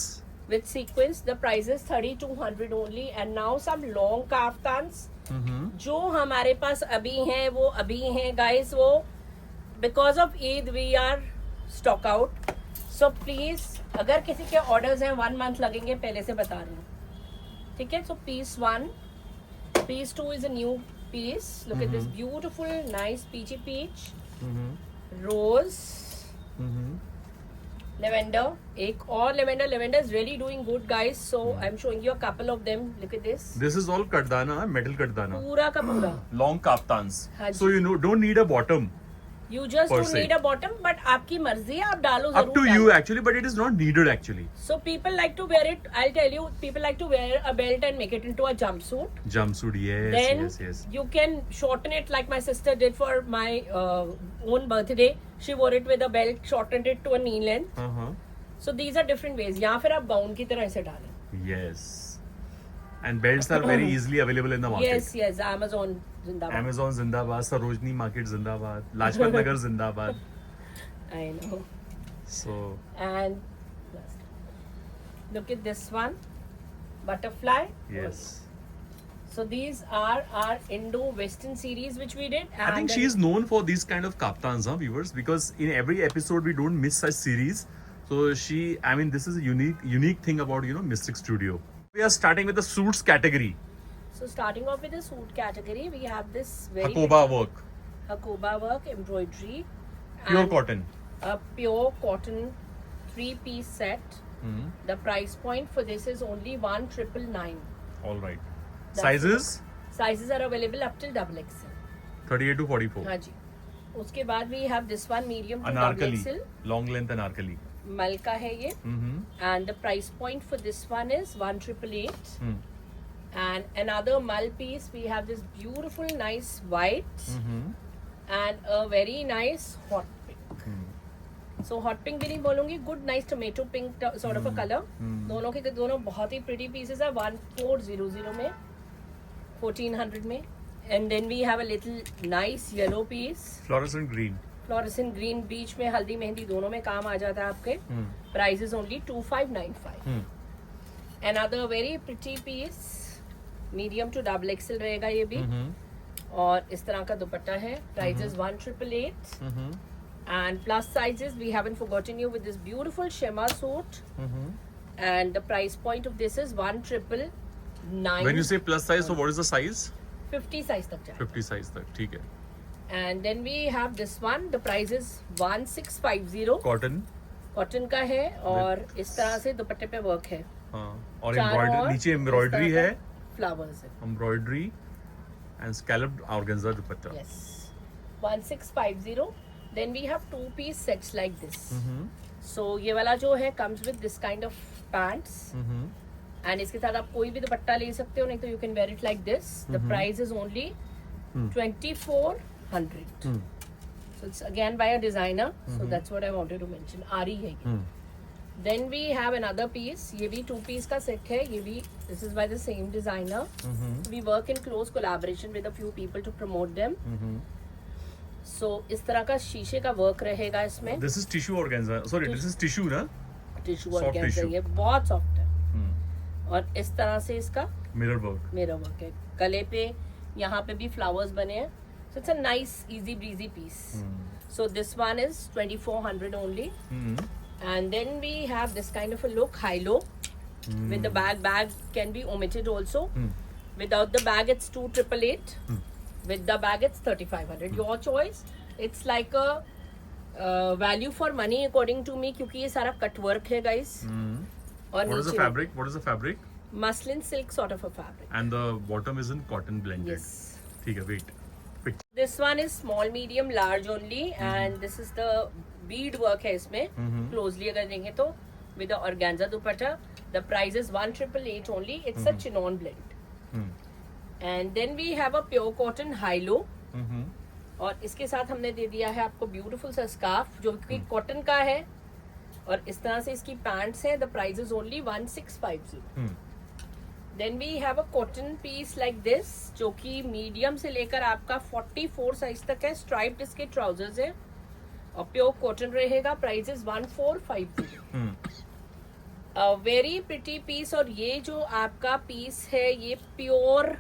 Speaker 2: With sequence, the price is 3200 only. And now some long kaftans. जो हमारे पास अभी हैं वो अभी हैं guys. वो because of Eid we are stock out. So please, अगर किसी के orders हैं 1 month लगेंगे, पहले से बता रहे हैं. ठीक है. So piece 1, piece 2 is a new piece. Look at this beautiful, nice peachy peach, rose, lavender. एक और lavender. Lavender is really doing good, guys. So I'm showing you a couple of them. Look at this.
Speaker 1: This is all kardana, metal kardana.
Speaker 2: पूरा का पूरा.
Speaker 1: Long kaftans.
Speaker 2: हाँ जी.
Speaker 1: So you know, don't need a bottom.
Speaker 2: You just
Speaker 1: Per
Speaker 2: don't
Speaker 1: se.
Speaker 2: need a bottom, but आपकी मर्जी है, आप डालो
Speaker 1: Up
Speaker 2: जरूर
Speaker 1: to
Speaker 2: डालो.
Speaker 1: you actually, but it is not needed actually.
Speaker 2: So people like to wear it. I'll tell you, people like to wear a belt and make it into a jumpsuit.
Speaker 1: Jumpsuit, yes,
Speaker 2: Then
Speaker 1: yes.
Speaker 2: you can shorten it like my sister did for my own birthday. She wore it with a belt, shortened it to a knee length. So these are different ways. या फिर आप gown की तरह ऐसे डालें.
Speaker 1: Yes. And belts are very easily available in the market.
Speaker 2: Yes. Amazon जिंदाबाद.
Speaker 1: Amazon जिंदाबाद, Sarojini market जिंदाबाद, लाजपत नगर जिंदाबाद.
Speaker 2: I know.
Speaker 1: So
Speaker 2: And look at this one, butterfly.
Speaker 1: yes,
Speaker 2: So these are our Indo-Western series which we did.
Speaker 1: I think she is known for these kind of kaftans, viewers, because in every episode we don't miss such series. So this is a unique thing about Mystic Studio. We are starting with the suits category.
Speaker 2: So starting off with the suit category, we have this very
Speaker 1: Hakoba work,
Speaker 2: Hakoba work embroidery.
Speaker 1: pure
Speaker 2: and
Speaker 1: cotton.
Speaker 2: A pure cotton 3-piece set. The price point for this is only 1999.
Speaker 1: All right.
Speaker 2: That's
Speaker 1: Sizes
Speaker 2: Sizes are available up till double XL.
Speaker 1: 38 to 44.
Speaker 2: हाँ जी. उसके बाद we have this one medium to double
Speaker 1: Anarkali,
Speaker 2: XL.
Speaker 1: long length anarkali.
Speaker 2: मल का है ये. And the price point for this one is 1888. And another mul piece, we have this beautiful nice white and a very nice hot pink. So hot pink भी नहीं बोलूँगी, good nice tomato pink sort of a color. दोनों के दोनों बहुत ही pretty pieces है. 1400 में, 1400 में. And then we have a little nice yellow piece.
Speaker 1: Fluorescent green.
Speaker 2: Fluorescent green, बीच में हल्दी मेहंदी दोनों में काम आ जाता है आपके. Price is only 2595. Another very pretty piece, medium to double XL रहेगा ये भी. और इस तरह का दुपट्टा है. Price is 1888. And plus sizes, we haven't forgotten you with this beautiful shimmer suit. And the price point of this is 1999.
Speaker 1: When you say plus size, so what is the size?
Speaker 2: 50 size तक जाएगा.
Speaker 1: 50 size तक, ठीक है.
Speaker 2: And then we have this one. The price is 1650.
Speaker 1: Cotton.
Speaker 2: Cotton का है और इस तरह से दुपट्टे पे वर्क है.
Speaker 1: हाँ, और
Speaker 2: चारों
Speaker 1: एम्ब्रॉयडरी,
Speaker 2: ओर
Speaker 1: नीचे
Speaker 2: इस
Speaker 1: एम्ब्रॉयडरी
Speaker 2: तरह
Speaker 1: है.
Speaker 2: का फ्लावर्स है.
Speaker 1: Embroidery and scalloped organza dupatta.
Speaker 2: Yes. 1650. Then we have 2-piece sets like this. So ये वाला जो है comes with this kind of pants. And इसके साथ आप कोई भी दुपट्टा ले सकते हो, नहीं तो you can wear it like this. The price is only 2400. So it's again by a designer. So that's what I wanted to mention. आरी है ये. Then we have another piece. ये भी 2-piece का set है. ये भी this is by the same designer. We work in close collaboration with a few people to promote them. So इस तरह का शीशे का वर्क रहेगा इसमें.
Speaker 1: This is tissue organza. Sorry, this is tissue ना?
Speaker 2: Tissue
Speaker 1: Soft
Speaker 2: work
Speaker 1: tissue.
Speaker 2: ये बहुत सॉफ्ट है. और इस तरह से इसका
Speaker 1: मिरर वर्क.
Speaker 2: मेरा वर्क है. गले पे यहाँ पे भी फ्लावर्स बने हैं. So it's a nice easy breezy piece. So this one is 2400 only. And then we have this kind of a look, high low. With the bag can be omitted also. Without the bag it's 2888. With the bag it's 3500. Your choice. It's like a value for money according to me, क्योंकि ये सारा cut work है guys. और
Speaker 1: What is the
Speaker 2: नीचे
Speaker 1: fabric? What is the fabric?
Speaker 2: muslin silk sort of a fabric.
Speaker 1: And the bottom is in cotton blended.
Speaker 2: Yes.
Speaker 1: ठीक है, wait.
Speaker 2: This one is small, medium, large only, and this is the bead work है इसमें. Closely अगर देखें तो with the organza dupatta, the price is 1888 only. It's a chinon blend. And then we have a pure cotton high low. और इसके साथ हमने दे दिया है आपको ब्यूटीफुल सा स्कार्फ जो कि कॉटन का है और इस तरह से इसकी पैंट्स हैं. The price is only 1650. Then we have a cotton piece like this जो कि मीडियम से लेकर आपका 44 साइज तक है. स्ट्राइप्ड इसके ट्राउजर्स है और प्योर कॉटन रहेगा. Price is 1450. Very pretty piece. और ये जो आपका पीस है ये प्योर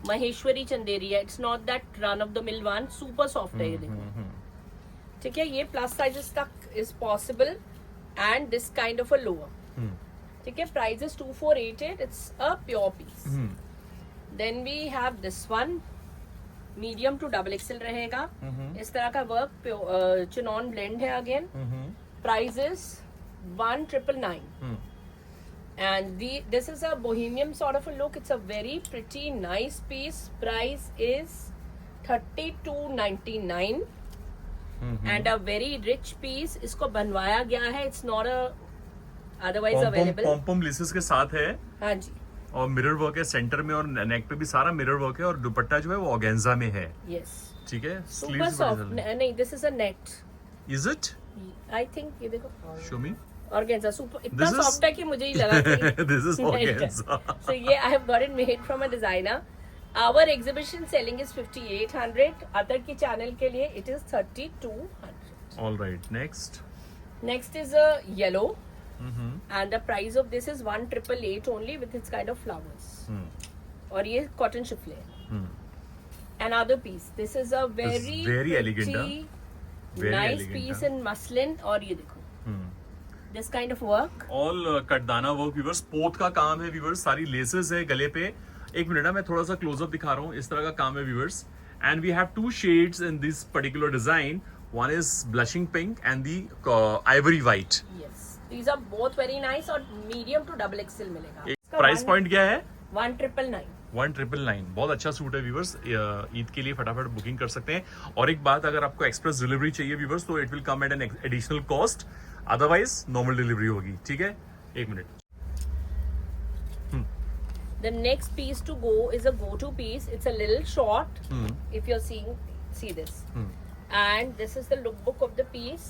Speaker 2: महेश्वरी चंदेरी है. It's not that run of the mill one. Super soft है ये देखो. ठीक है, ये प्लस साइजेस तक is possible and this kind of a lower. ठीक है, price is 2488. It's a pure piece. Then we have this one, medium to double XL रहेगा. इस तरह का वर्क चिनॉन ब्लेंड है again. Price is 1999. And this is a bohemian sort of a look. It's a very pretty, nice piece. Price is 3299. And a very rich piece. इसको बनवाया गया है. It's not a otherwise available.
Speaker 1: Pom laces के साथ है.
Speaker 2: हाँ जी.
Speaker 1: और mirror work है सेंटर में और नेक पे भी सारा मिरर वर्क है और दुपट्टा जो है वो ऑर्गेन्जा में है.
Speaker 2: Yes.
Speaker 1: ठीक है.
Speaker 2: Super soft. नहीं, this is a net.
Speaker 1: Is it?
Speaker 2: I think ये देखो.
Speaker 1: Show me.
Speaker 2: Organza super इतना
Speaker 1: This is-
Speaker 2: सॉफ्ट है कि मुझे ही लगा कि
Speaker 1: This is organza.
Speaker 2: So ये I have got it made from a designer. Our exhibition selling is 5800. Other के चैनल के लिए it is 3200.
Speaker 1: All right. Next.
Speaker 2: Next is a yellow. And the price of this is 1888 only with its kind of flowers. और ये cotton chiffle है. Another piece. This is a very
Speaker 1: very elegant,
Speaker 2: pretty,
Speaker 1: Very
Speaker 2: nice
Speaker 1: elegant,
Speaker 2: piece
Speaker 1: huh?
Speaker 2: in muslin. और ये देखो. This kind of work.
Speaker 1: All katdana work viewers. पोत का काम है व्यूवर्स. सारी लेसेस है गले पे. एक मिनट ना, मैं थोड़ा सा क्लोजअप दिखा रहा हूँ. इस तरह का काम है viewers. And we have 2 shades in this particular design. One is blushing pink and the ivory white.
Speaker 2: Yes. These are both very nice और medium to double XL मिलेगा.
Speaker 1: प्राइस पॉइंट क्या है?
Speaker 2: 1999.
Speaker 1: 1999. बहुत अच्छा सूट है व्यूवर्स. ईद के लिए फटाफट बुकिंग कर सकते हैं. और एक बात, अगर आपको एक्सप्रेस डिलीवरी चाहिए व्यूवर्स तो it will come at an additional cost. Otherwise normal delivery होगी. ठीक है, एक minute.
Speaker 2: The next piece to go is a go-to piece. It's a little short. If you're see this. And this is the lookbook of the piece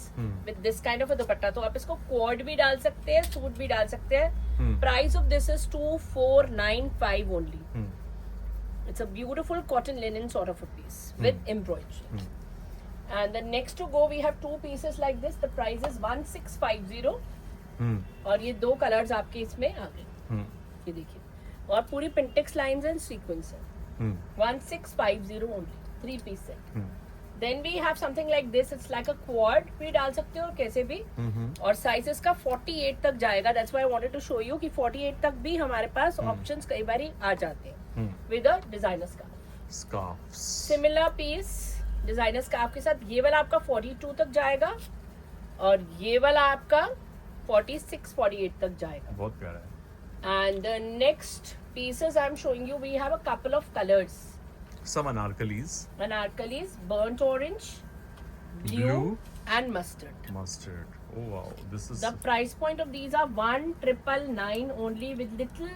Speaker 2: with this kind of a dupatta. तो आप इसको quad भी डाल सकते हैं, suit भी डाल सकते हैं. Price of this is 2495 only. It's a beautiful cotton linen sort of a piece with embroidery. And the next to go we have two pieces like this. The price is 1650. और ये दो colours आपके इसमें आ गए. ये देखिए, और पूरी पिंटेक्स लाइंस एंड सीक्वेंस है. 1650 only, 3 piece set. Then we have something like this. It's like a quad. भी डाल सकते हो और कैसे भी. और साइजेस का 48 तक जाएगा. That's why I wanted to show you कि 48 तक भी हमारे पास ऑप्शंस कई बारी आ जाते हैं with a designer scarf. Similar piece designer scarf के साथ ये वाला आपका 42 तक जाएगा और ये वाला आपका 46-48 तक जाएगा.
Speaker 1: बहुत प्यारा है.
Speaker 2: And the next pieces I'm showing you, we have a couple of colors.
Speaker 1: Some anarkalis.
Speaker 2: Anarkalis, burnt orange, blue, and mustard.
Speaker 1: Mustard. Oh wow, this is
Speaker 2: The price point of these are 1999 only with little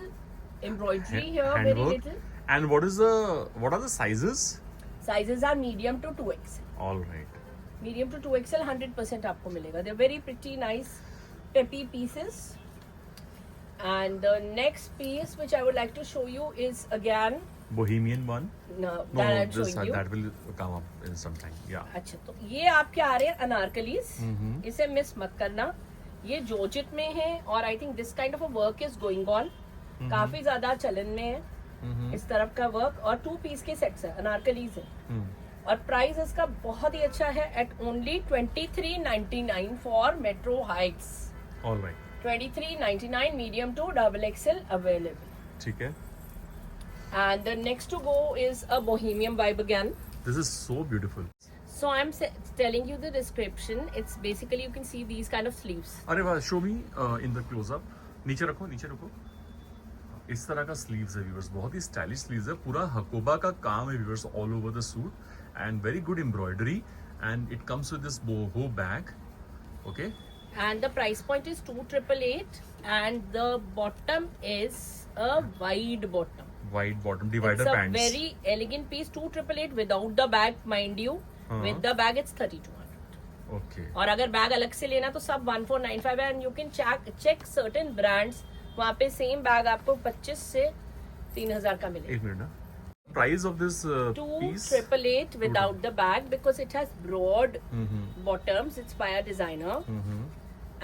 Speaker 2: embroidery here, very
Speaker 1: handwork.
Speaker 2: little.
Speaker 1: And what are the sizes?
Speaker 2: Sizes are medium to 2XL.
Speaker 1: All right.
Speaker 2: Medium to 2XL 100% आपको मिलेगा. They're very pretty, nice, peppy pieces. And the next piece which I would like to show you is again
Speaker 1: Bohemian one.
Speaker 2: no,
Speaker 1: No,
Speaker 2: that I'm
Speaker 1: this
Speaker 2: showing you.
Speaker 1: that will come up in some time. Yeah.
Speaker 2: अच्छा, तो ये आपके आ रहे हैं अनारकलीज. इसे miss मत करना. ये जॉर्जेट में है और I think this kind of a work is going on. काफी ज्यादा चलन में है इस तरफ का वर्क. और 2 पीस के सेट्स है, अनारकलीज है. और प्राइस इसका बहुत ही अच्छा है at only 2399 for metro heights.
Speaker 1: All right.
Speaker 2: 2399 medium to XXL available.
Speaker 1: ठीक है.
Speaker 2: And the next to go is a bohemian vibe again.
Speaker 1: This is so beautiful.
Speaker 2: So I'm telling you the description. It's basically you can see these kind of sleeves.
Speaker 1: अरे वाह, show me in the close up. नीचे रखो, नीचे रखो. इस तरह का sleeves है व्यूअर्स, बहुत ही स्टाइलिश स्लीव्स है. पूरा हकोबा का काम है viewers all over the suit and very good embroidery and it comes with this boho bag. Okay.
Speaker 2: And the price point is 2888 and the bottom is a wide bottom.
Speaker 1: Wide bottom divider
Speaker 2: It's a
Speaker 1: pants.
Speaker 2: very elegant piece. 2888 without the bag, mind you. With the bag it's 3200.
Speaker 1: Okay.
Speaker 2: और अगर bag अलग से लेना तो सब 1495 है. And you can check certain brands, वहाँ पे सेम बैग आपको 25 से 3000 का मिलेगा.
Speaker 1: एक मिनट ना. Price of this piece?
Speaker 2: 2888 without the bag because it has broad bottoms. It's by a designer.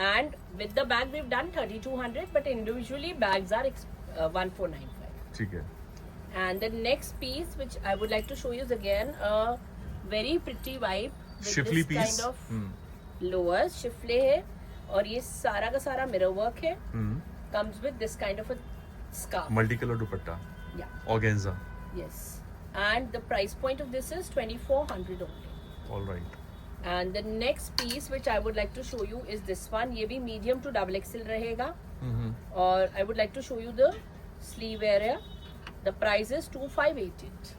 Speaker 2: And with the bag we've done 3200, but individually bags are 1495.
Speaker 1: ठीक है.
Speaker 2: And the next piece which I would like to show you is again a very pretty vibe with
Speaker 1: Shifley
Speaker 2: this
Speaker 1: piece.
Speaker 2: kind of lowers. शिफले है और ये सारा का सारा mirror work है. Comes with this kind of a scarf.
Speaker 1: Multicolor dupatta.
Speaker 2: Yeah.
Speaker 1: Organza.
Speaker 2: Yes. And the price point of this is 2400 only.
Speaker 1: All right.
Speaker 2: And the next piece which I would like to show you is this one. ये भी medium to XXL रहेगा. और I would like to show you the sleeve area. The price is 2588.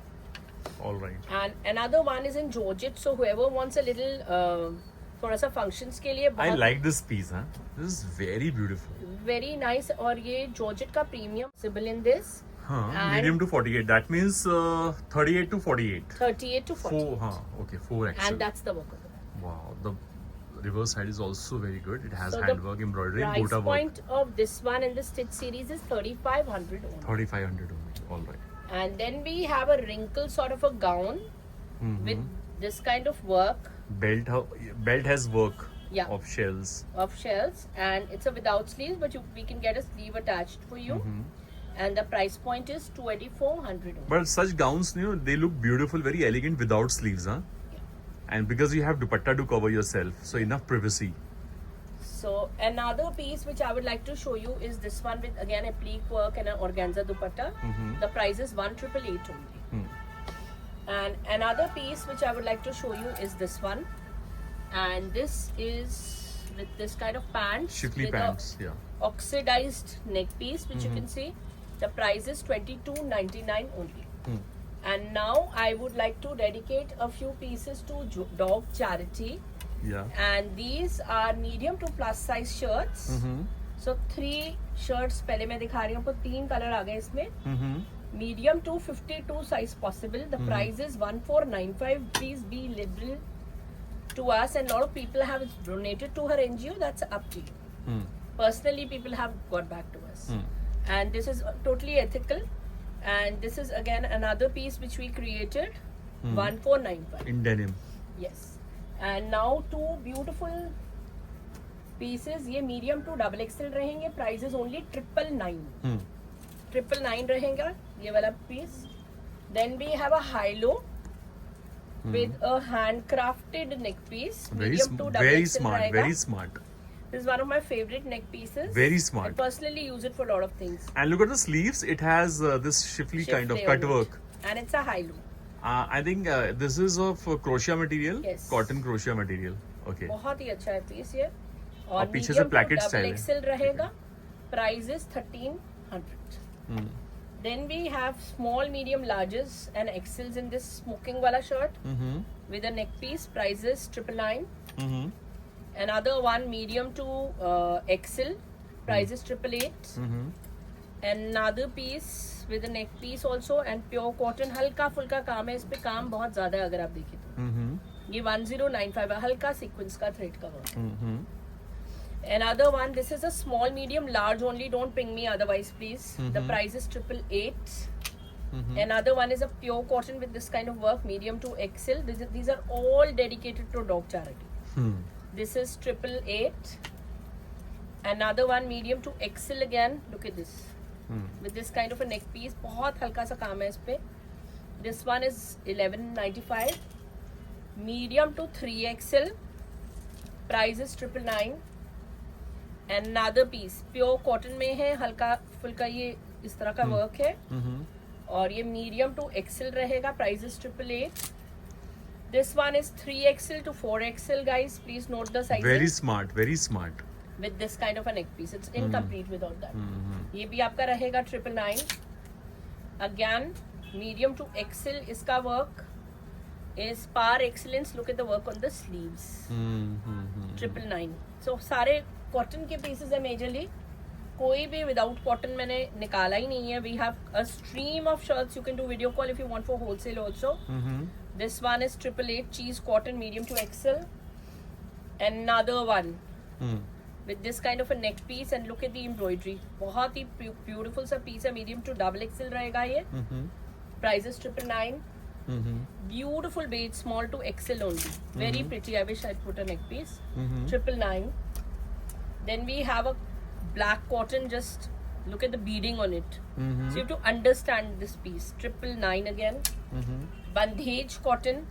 Speaker 1: All right.
Speaker 2: And another one is in Georgette. So whoever wants a little थोड़ा सा functions के लिए
Speaker 1: I
Speaker 2: बहुत
Speaker 1: like this piece, huh? This is very beautiful.
Speaker 2: very nice. और ये Georgette का premium visible in this.
Speaker 1: हाँ.
Speaker 2: And
Speaker 1: Medium to 48. That means 38 to 48.
Speaker 2: 38 to 40.
Speaker 1: 4. हाँ. Okay. 4 XL.
Speaker 2: And that's the work of the bag.
Speaker 1: Wow. The reverse side is also very good. It has
Speaker 2: So the
Speaker 1: handwork, embroidery,
Speaker 2: Price
Speaker 1: gota work.
Speaker 2: point of this one in the Stitch series is 3500 only.
Speaker 1: 3500 only. All right.
Speaker 2: And then we have a wrinkle sort of a gown with this kind of work
Speaker 1: Belt has work.
Speaker 2: Yeah.
Speaker 1: Of shells.
Speaker 2: of shells, and it's a without sleeves, but we can get a sleeve attached for you. And the price point is 2400 only.
Speaker 1: But such gowns, you know, they look beautiful, very elegant without sleeves, huh? And because you have dupatta to cover yourself, so enough privacy.
Speaker 2: So another piece which I would like to show you is this one with again a pleat work and an organza dupatta. The price is 1888 only. And another piece which I would like to show you is this one, and this is with this kind of pants.
Speaker 1: Shifley
Speaker 2: with
Speaker 1: pants,
Speaker 2: a
Speaker 1: yeah.
Speaker 2: oxidized neck piece which you can see. The price is 2299 only. And now I would like to dedicate a few pieces to dog charity.
Speaker 1: Yeah.
Speaker 2: And these are medium to plus size shirts. So 3 shirts पहले मैं दिखा रही हूँ आपको. 3 colour आ गए इसमें. Medium to 52 size possible. The price is 1495. Please be liberal to us, and a lot of people have donated to her NGO. That's up to you. Personally, people have got back to us. And this is totally ethical. And this is again another piece which we created. 1495.
Speaker 1: In denim.
Speaker 2: Yes. And now two beautiful pieces. ये medium to double XL रहेंगे. Price is only 999. 999 रहेगा ये वाला piece. Then we have a high-low with a handcrafted neck piece. Medium to double
Speaker 1: Very
Speaker 2: XL
Speaker 1: smart.
Speaker 2: रहेगा.
Speaker 1: Very smart.
Speaker 2: This is one of my favorite neck pieces.
Speaker 1: Very
Speaker 2: I
Speaker 1: smart.
Speaker 2: personally use it for a lot of things.
Speaker 1: And look at the sleeves. It has this shifly kind of
Speaker 2: Shifley
Speaker 1: cut
Speaker 2: on it.
Speaker 1: work.
Speaker 2: And it's a high-low.
Speaker 1: I think this is of crochet material.
Speaker 2: Yes.
Speaker 1: Cotton crochet material. Okay.
Speaker 2: बहुत ही अच्छा है piece ये. और
Speaker 1: पीछे से
Speaker 2: medium to
Speaker 1: placket
Speaker 2: double
Speaker 1: style है.
Speaker 2: XL रहेगा. Price is 1300. Then we have small, medium, larges and XLs in this smoking wala shirt with a neck piece. Price is 999. Another one medium to XL. Price is 888. Another piece with a neck piece also and pure cotton. हल्का फुल्का काम है इस पे. काम बहुत ज्यादा है अगर आप देखें तो. ये 1095 है. हल्का सीक्वेंस का थ्रेड का work. Another one, this is a small, medium, large only. Don't ping me otherwise, please. The price is 888. Another one is a pure cotton with this kind of work, medium to XL. These are all dedicated to dog charity. This is 888. Another one, medium to XL again. Look at this. With this kind of a neck piece. बहुत हल्का सा काम है इस पे. This one is 1195. Medium to 3XL. Price is 999. Another piece pure cotton में है. हल्का फुल्का ये इस तरह का वर्क है. और ये medium to XL रहेगा. Price is 888. This one is 3XL to 4XL, guys. Please note the sizes.
Speaker 1: Very smart. Very smart.
Speaker 2: With this kind of a neck piece. It's incomplete without that. ये भी आपका रहेगा 999. Again, medium to XL. इसका work is par excellence. Look at the work on the sleeves. 999. So सारे cotton के pieces है majorly. कोई भी without cotton मैंने निकाला ही नहीं है. We have a stream of shirts. You can do video call if you want for wholesale also. This one is 888 cheese cotton medium to XL. Another one with this kind of a neck piece and look at the embroidery. बहुत ही beautiful सा piece है. Medium to double XL रहेगा ये. Price is 999. Beautiful beige, small to XL only. Very pretty. I wish I'd put a neck piece. 999. Then we have a black cotton. Just look at the beading on it. So you have to understand this piece. 999 again. Bandhej cotton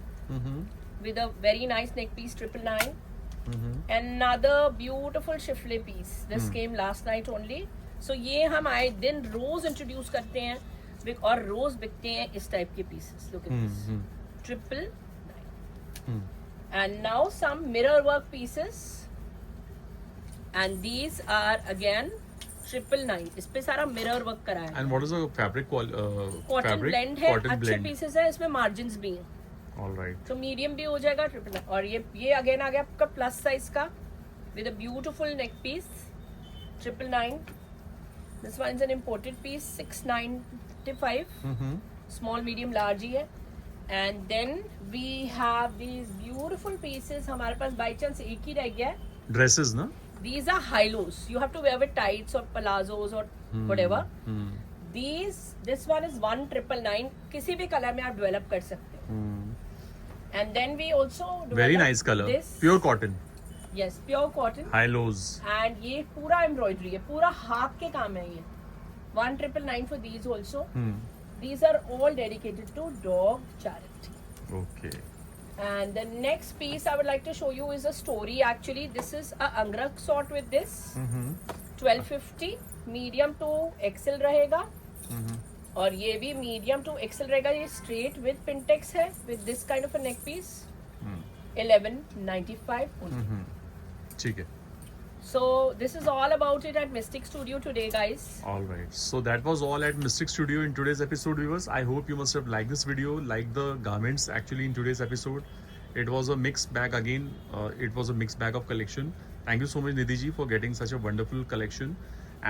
Speaker 2: with a very nice neck piece. 999. Another beautiful shifle piece. This came last night only. So ये हम आए दिन रोज introduce करते हैं और रोज बिकते हैं इस टाइप के pieces. Look at this. 999. And now some mirror work pieces. And these are again 999. इस पे सारा mirror work करा है.
Speaker 1: And what is the fabric?
Speaker 2: Cotton
Speaker 1: fabric?
Speaker 2: blend है.
Speaker 1: Cotton
Speaker 2: अच्छे
Speaker 1: blend.
Speaker 2: pieces है. इसमें margins भी हैं.
Speaker 1: All right.
Speaker 2: तो मीडियम भी हो जाएगा 999. और ये अगेन आ गया आपका प्लस साइज का with a beautiful neck piece. 999. This one is an imported piece. 695. Small medium large ही है. And then we have these beautiful pieces. हमारे पास बाई चांस एक ही रह गया है.
Speaker 1: Dresses, na?
Speaker 2: These are high-lows. You have to wear with tights or palazzos or whatever. This one is 1999. किसी भी कलर में आप डेवलप कर सकते हैं. And then we also
Speaker 1: Very
Speaker 2: developed
Speaker 1: nice color.
Speaker 2: this.
Speaker 1: Pure cotton.
Speaker 2: Yes, pure cotton.
Speaker 1: High lows.
Speaker 2: And ये पूरा embroidery है. पूरा हाथ के काम है ये. 1999 for these also. These are all dedicated to dog charity.
Speaker 1: Okay.
Speaker 2: And the next piece I would like to show you is a story. Actually, this is a angrak sort with this. 1250. Medium to XL रहेगा. और ये भी medium to XL रहेगा. ये straight with pintucks है with this kind of a neck piece. 1195 only.
Speaker 1: ठीक है.
Speaker 2: So this is all about it at Mystic Studio today, guys.
Speaker 1: All right. So that was all at Mystic Studio in today's episode, viewers. I hope you must have liked this video, liked the garments actually in today's episode. It was a mixed bag again. It was a mixed bag of collection. Thank you so much, Nidhi ji, for getting such a wonderful collection.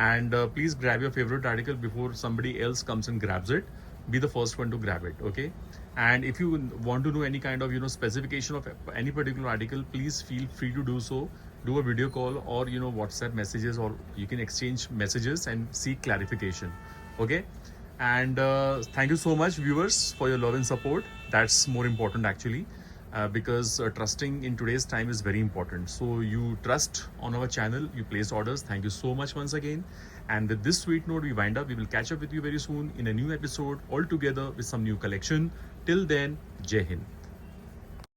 Speaker 1: And please grab your favorite article before somebody else comes and grabs it. Be the first one to grab it, okay? And if you want to know any kind of specification of any particular article, please feel free to do so. Do a video call or WhatsApp messages, or you can exchange messages and seek clarification, okay? And thank you so much, viewers, for your love and support. That's more important actually, because trusting in today's time is very important. So you trust on our channel, you place orders. Thank you so much once again. And with this sweet note, we wind up. We will catch up with you very soon in a new episode, all together with some new collection. Till then, Jai Hind.